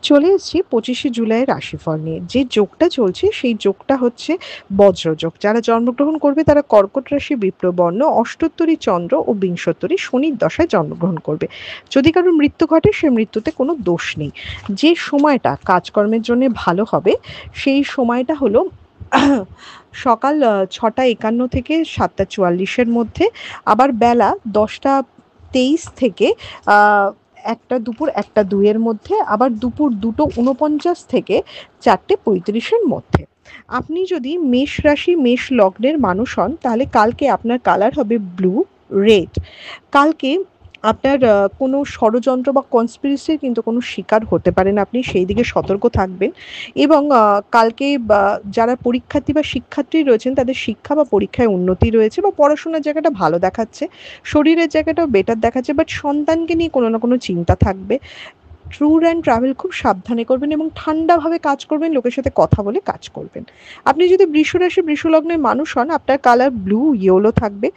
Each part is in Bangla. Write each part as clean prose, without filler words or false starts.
চলে এসেছি ২৫শে জুলাইয়ের রাশিফল নিয়ে। যে যোগটা চলছে সেই যোগটা হচ্ছে বজ্রযোগ। যারা জন্মগ্রহণ করবে তারা কর্কট রাশি, বিপ্লববর্ণ, অষ্টোত্তরী চন্দ্র ও বিংশোত্তরী শনির দশায় জন্মগ্রহণ করবে। যদি কারোর মৃত্যু ঘটে সে মৃত্যুতে কোনো দোষ নেই। যে সময়টা কাজকর্মের জন্য ভালো হবে সেই সময়টা হলো সকাল ৬টা ৫১ থেকে ৭টা ৪৪-এর মধ্যে, আবার বেলা ১০টা ২৩ থেকে আ দুপুর ১টা ২ এর মধ্যে, আবার দুপুর ২টো ৪৯ থেকে ৪টে ৩৫-এর মধ্যে। আপনি যদি মেষ রাশি, মেষ লগ্নের মানুষ হন তাহলে কালকে আপনার কালার হবে ব্লু, রেড। কালকে আপনার কোনো ষড়যন্ত্র বা কনস্পিরেসির কিন্তু কোনো শিকার হতে পারেন আপনি, সেই দিকে সতর্ক থাকবেন। এবং কালকে যারা পরীক্ষার্থী বা শিক্ষার্থী রয়েছেন তাদের শিক্ষা বা পরীক্ষায় উন্নতি রয়েছে বা পড়াশোনার জায়গাটা ভালো দেখাচ্ছে, শরীরের জায়গাটাও বেটার দেখাচ্ছে, বাট সন্তানকে নিয়ে কোনো না কোনো চিন্তা থাকবে। ট্যুর অ্যান্ড ট্রাভেল খুব সাবধানে করবেন এবং ঠান্ডাভাবে কাজ করবেন, লোকের সাথে কথা বলে কাজ করবেন। আপনি যদি বৃষ রাশি, বৃষ লগ্নের মানুষ হন, আপনার কালার ব্লু, ইয়েলো থাকবে।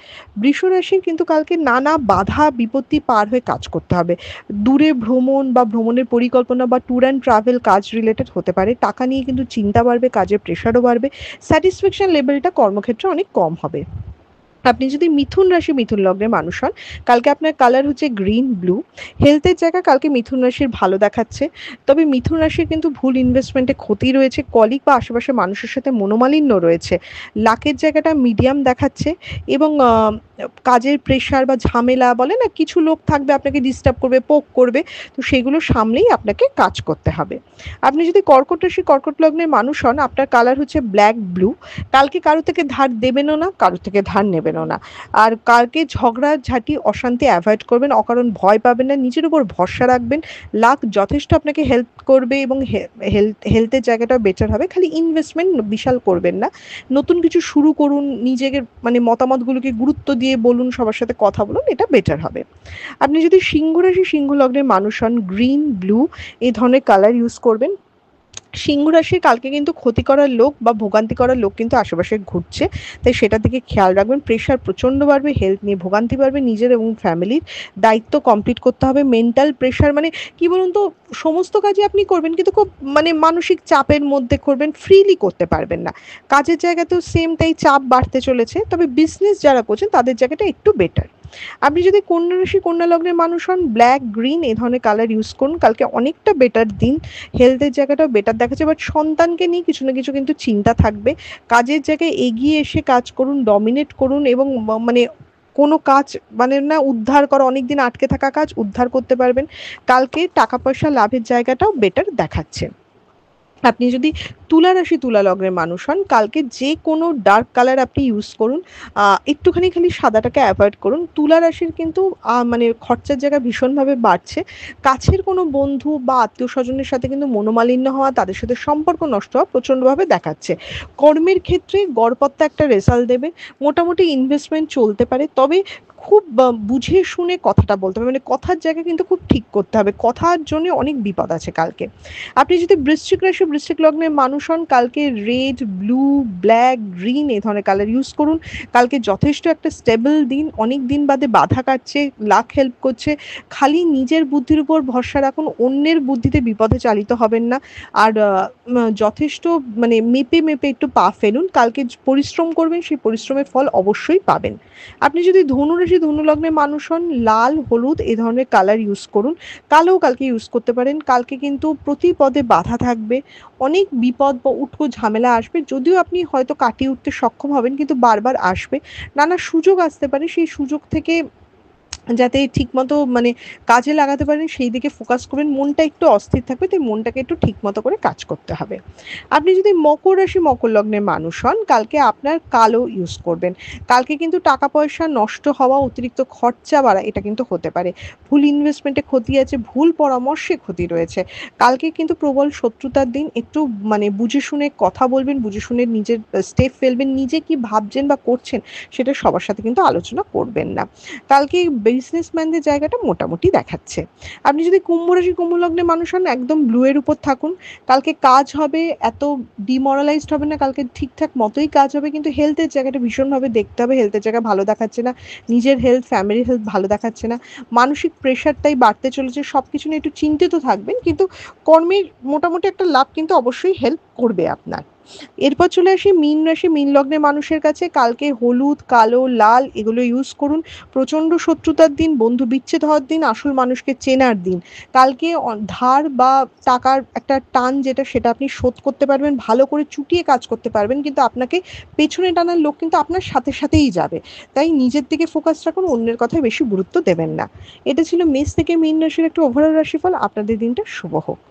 বৃষ রাশির কিন্তু কালকে নানা বাধা বিপত্তি পার হয়ে কাজ করতে হবে। দূরে ভ্রমণ বা ভ্রমণের পরিকল্পনা বা ট্যুর অ্যান্ড ট্রাভেল কাজ রিলেটেড হতে পারে। টাকা নিয়ে কিন্তু চিন্তা বাড়বে, কাজের প্রেশারও বাড়বে, স্যাটিসফ্যাকশন লেভেলটা কর্মক্ষেত্রে অনেক কম হবে। আপনি যদি মিথুন রাশি, মিথুন লগ্নের মানুষ হন, কালকে আপনার কালার হচ্ছে গ্রিন, ব্লু। হেলথের জায়গা কালকে মিথুন রাশির ভালো দেখাচ্ছে, তবে মিথুন রাশির কিন্তু ভুল ইনভেস্টমেন্টে ক্ষতি রয়েছে, কলিগ বা আশেপাশের মানুষের সাথে মনোমালিন্য রয়েছে। লাকের জায়গাটা মিডিয়াম দেখাচ্ছে এবং কাজের প্রেশার বা ঝামেলা বলে না, কিছু লোক থাকবে আপনাকে ডিস্টার্ব করবে, পোক করবে, তো সেগুলো সামলেই আপনাকে কাজ করতে হবে। আপনি যদি কর্কট রাশি, কর্কট লগ্নের মানুষ হন, আপনার কালার হচ্ছে ব্ল্যাক, ব্লু। কালকে কারো থেকে ধার দেবেনও না, কারো থেকে ধার নেবেনও না। আর কালকে ঝগড়া ঝাঁটি অশান্তি অ্যাভয়েড করবেন, অকারণ ভয় পাবেন না, নিজের উপর ভরসা রাখবেন। লাক যথেষ্ট আপনাকে হেল্প করবে এবং হেলথের জায়গাটাও বেটার হবে। খালি ইনভেস্টমেন্ট বিশাল করবেন না, নতুন কিছু শুরু করুন, নিজেকে মানে মতামতগুলোকে গুরুত্ব দিয়ে বলুন, সবার সাথে কথা বলুন, এটা বেটার হবে। আপনি যদি সিংহ রাশি, সিংহ লগ্নের মানুষ হন, গ্রিন, ব্লু এই ধরনের কালার ইউজ করবেন। সিংহ রাশির কালকে কিন্তু ক্ষতি করার লোক বা ভোগান্তি করার লোক কিন্তু আশেপাশে ঘুরছে, তাই সেটার দিকে খেয়াল রাখবেন। প্রেশার প্রচণ্ড বাড়বে, হেলথ নিয়ে ভোগান্তি বাড়বে, নিজের এবং ফ্যামিলির দায়িত্ব কমপ্লিট করতে হবে। মেন্টাল প্রেশার মানে কি বলুন তো, সমস্ত কাজই আপনি করবেন কিন্তু খুব মানে মানসিক চাপের মধ্যে করবেন, ফ্রিলি করতে পারবেন না। কাজের জায়গাতেও সেম তাই, চাপ বাড়তে চলেছে, তবে বিজনেস যারা করছেন তাদের জায়গাটা একটু বেটার। আপনি যদি কন্যা রাশি, কন্যা লগ্নের মানুষ হন, ব্ল্যাক, গ্রিন এই ধরনের কালার ইউজ করুন, কালকে অনেকটা বেটার দিন। হেলথের জায়গাটাও বেটার দেখাচ্ছে, বাট সন্তানকে নিয়ে কিছু না কিছু কিন্তু চিন্তা থাকবে। কাজের জায়গায় এগিয়ে এসে কাজ করুন, ডমিনেট করুন এবং মানে কোনো কাজ মানে না উদ্ধার করা, অনেকদিন আটকে থাকা কাজ উদ্ধার করতে পারবেন। কালকে টাকা পয়সা লাভের জায়গাটাও বেটার দেখাচ্ছে। আপনি যদি তুলা রাশি, তুলা লগ্নের মানুষ হন, কালকে যে কোনো ডার্ক কালার আপনি ইউজ করুন, একটুখানি খালি সাদাটাকে অ্যাভয়েড করুন। তুলা রাশির কিন্তু মানে খরচার জায়গা ভীষণভাবে বাড়ছে। কাছের কোনো বন্ধু বা আত্মীয় স্বজনের সাথে কিন্তু মনোমালিন্য হওয়া, তাদের সাথে সম্পর্ক নষ্ট হওয়া প্রচণ্ডভাবে দেখাচ্ছে। কর্মের ক্ষেত্রে গড়পড়তা একটা রেজাল্ট দেবে। মোটামুটি ইনভেস্টমেন্ট চলতে পারে, তবে খুব বুঝে শুনে কথাটা বলতে হবে, মানে কথার জায়গা কিন্তু খুব ঠিক করতে হবে, কথার জন্য অনেক বিপদ আছে কালকে। আপনি যদি বৃশ্চিক রাশি, বৃশ্চিক লগ্নের মানুষ হন, কালকে রেড, ব্লু, ব্ল্যাক, গ্রিন এই ধরনের কালার ইউজ করুন। কালকে যথেষ্ট একটা স্টেবল দিন, অনেক দিন বাদে বাধা কাটছে, লাক হেল্প করছে। খালি নিজের বুদ্ধির উপর ভরসা রাখুন, অন্যের বুদ্ধিতে বিপদে চালিত হবেন না। আর যথেষ্ট মানে মেপে মেপে একটু পা ফেলুন, কালকে পরিশ্রম করবেন, সেই পরিশ্রমের ফল অবশ্যই পাবেন। আপনি যদি ধনুরাশি, ধনু লগ্নের মানুষ হন, লাল, হলুদ এই ধরনের কালার ইউজ করুন। কালো কালকে ইউজ করতে পারেন। কালকে কিন্তু প্রতি পদে বাধা থাকবে, অনেক বিপদ বা উটকো ঝামেলা আসবে, যদিও আপনি হয়তো কাটিয়ে উঠতে সক্ষম হবেন, কিন্তু বারবার আসবে। নানা সুযোগ আসতে পারে, সেই সুযোগ থেকে যাতে ঠিকমতো মানে কাজে লাগাতে পারেন সেই দিকে ফোকাস করবেন। মনটা একটু অস্থির থাকবে, তাই মনটাকে একটু ঠিকমতো করে কাজ করতে হবে। আপনি যদি মকর রাশি, মকর লগ্নের মানুষ হন, কালকে আপনার কালো ইউজ করবেন। কালকে কিন্তু টাকা পয়সা নষ্ট হওয়া, অতিরিক্ত খরচা বাড়া এটা কিন্তু হতে পারে। ভুল ইনভেস্টমেন্টে ক্ষতি আছে, ভুল পরামর্শে ক্ষতি রয়েছে। কালকে কিন্তু প্রবল শত্রুতার দিন, একটু মানে বুঝে শুনে কথা বলবেন, বুঝে শুনে নিজের স্টেপ ফেলবেন, নিজে কি ভাবছেন বা করছেন সেটা সবার সাথে কিন্তু আলোচনা করবেন না। কালকে বিজনেসম্যানদের জায়গাটা মোটামুটি দেখাচ্ছে। আপনি যদি কুম্ভ রাশি কুম্ভ লগ্নের মানুষ হন, একদম ব্লু এর উপর থাকুন। কালকে কাজ হবে, এত ডিমোরালাইজড হবে না, কালকে ঠিকঠাক মতোই কাজ হবে, কিন্তু হেলথের জায়গাটা ভীষণভাবে দেখতে হবে। হেলথের জায়গা ভালো দেখাচ্ছে না, নিজের হেলথ, ফ্যামিলির হেলথ ভালো দেখাচ্ছে না। মানসিক প্রেশারটাই বাড়তে চলেছে, সব কিছু নিয়ে একটু চিন্তিত থাকবেন, কিন্তু কর্মের মোটামুটি একটা লাভ কিন্তু অবশ্যই হেল্প করবে আপনার। এরপর চলে আসি মীন রাশি মীন লগ্নের মানুষের কাছে। কালকে হলুদ, কালো, লাল এগুলো ইউজ করুন। প্রচণ্ড শত্রুতার দিন, বন্ধু বিচ্ছেদ হওয়ার দিন, আসল মানুষকে চেনার দিন। কালকে ধার বা টাকার একটা টান যেটা, সেটা আপনি শোধ করতে পারবেন, ভালো করে চুটিয়ে কাজ করতে পারবেন, কিন্তু আপনাকে পেছনে টানার লোক কিন্তু আপনার সাথে সাথেই যাবে। তাই নিজের দিকে ফোকাস রাখুন, অন্যের কথায় বেশি গুরুত্ব দেবেন না। এটা ছিল মেষ থেকে মীন রাশির একটা ওভারঅল রাশিফল। আপনাদের দিনটা শুভ হোক।